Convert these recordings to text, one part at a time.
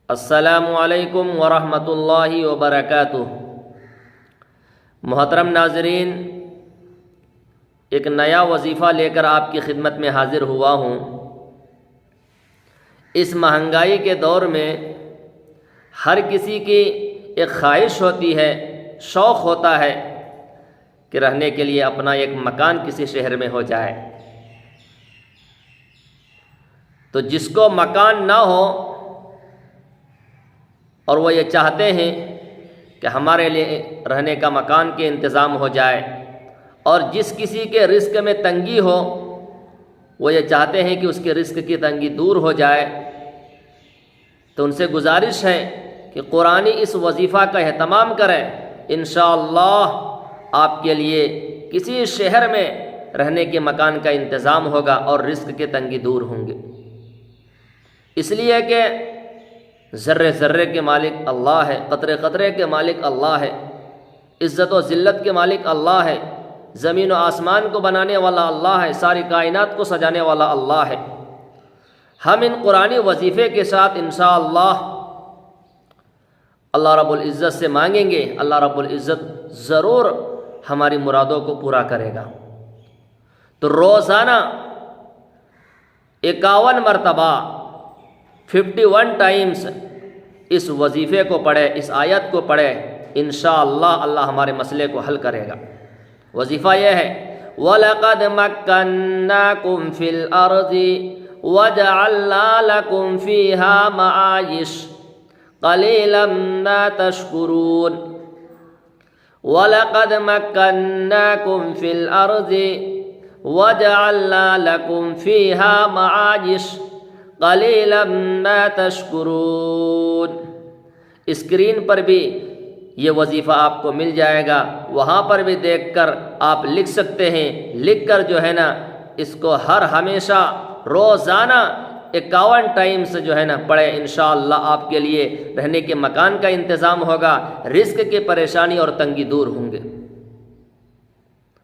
السلام علیکم ورحمۃ اللہ وبرکاتہ۔ محترم ناظرین، ایک نیا وظیفہ لے کر آپ کی خدمت میں حاضر ہوا ہوں۔ اس مہنگائی کے دور میں ہر کسی کی ایک خواہش ہوتی ہے، شوق ہوتا ہے کہ رہنے کے لیے اپنا ایک مکان کسی شہر میں ہو جائے۔ تو جس کو مکان نہ ہو اور وہ یہ چاہتے ہیں کہ ہمارے لیے رہنے کا مکان کے انتظام ہو جائے، اور جس کسی کے رزق میں تنگی ہو وہ یہ چاہتے ہیں کہ اس کے رزق کی تنگی دور ہو جائے، تو ان سے گزارش ہے کہ قرآنی اس وظیفہ کا اہتمام کریں۔ انشاءاللہ آپ کے لیے کسی شہر میں رہنے کے مکان کا انتظام ہوگا اور رزق کی تنگی دور ہوں گے، اس لیے کہ ذرے ذرے کے مالک اللہ ہے، قطرے قطرے کے مالک اللہ ہے، عزت و ذلت کے مالک اللہ ہے، زمین و آسمان کو بنانے والا اللہ ہے، ساری کائنات کو سجانے والا اللہ ہے۔ ہم ان قرآنی وظیفے کے ساتھ انشاءاللہ اللہ رب العزت سے مانگیں گے، اللہ رب العزت ضرور ہماری مرادوں کو پورا کرے گا۔ تو روزانہ 51 مرتبہ 51 ٹائمز اس وظیفے کو پڑھے، اس آیت کو پڑھے، انشاءاللہ اللہ ہمارے مسئلے کو حل کرے گا۔ وظیفہ یہ ہے: وَلَقَدْ مَكَّنَّاكُمْ فِي الْأَرْضِ وَجَعَلْنَا لَكُمْ فِيهَا مَعَايِشَ قَلِيلًا مَا تَشْكُرُونَ۔ وَلَقَدْ مَكَّنَّاكُمْ فِي الْأَرْضِ وَجَعَلْنَا لَكُمْ فِيهَا مَعَايِشَ قَلِيلًا مَا تَشْكُرُونَ۔ اسکرین پر بھی یہ وظیفہ آپ کو مل جائے گا، وہاں پر بھی دیکھ کر آپ لکھ سکتے ہیں۔ لکھ کر جو ہے نا اس کو ہمیشہ روزانہ 51 ٹائمز جو ہے نا پڑھے، انشاءاللہ آپ کے لیے رہنے کے مکان کا انتظام ہوگا، رزق کی پریشانی اور تنگی دور ہوں گے۔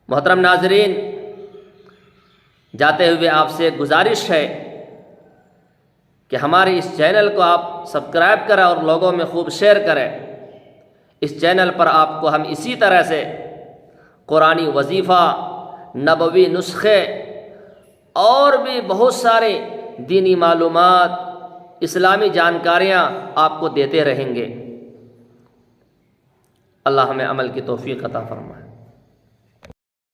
محترم ناظرین، جاتے ہوئے آپ سے گزارش ہے کہ ہمارے اس چینل کو آپ سبسکرائب کریں اور لوگوں میں خوب شیئر کریں۔ اس چینل پر آپ کو ہم اسی طرح سے قرآنی وظیفہ، نبوی نسخے اور بھی بہت سارے دینی معلومات، اسلامی جانکاریاں آپ کو دیتے رہیں گے۔ اللہ ہمیں عمل کی توفیق عطا فرمائے۔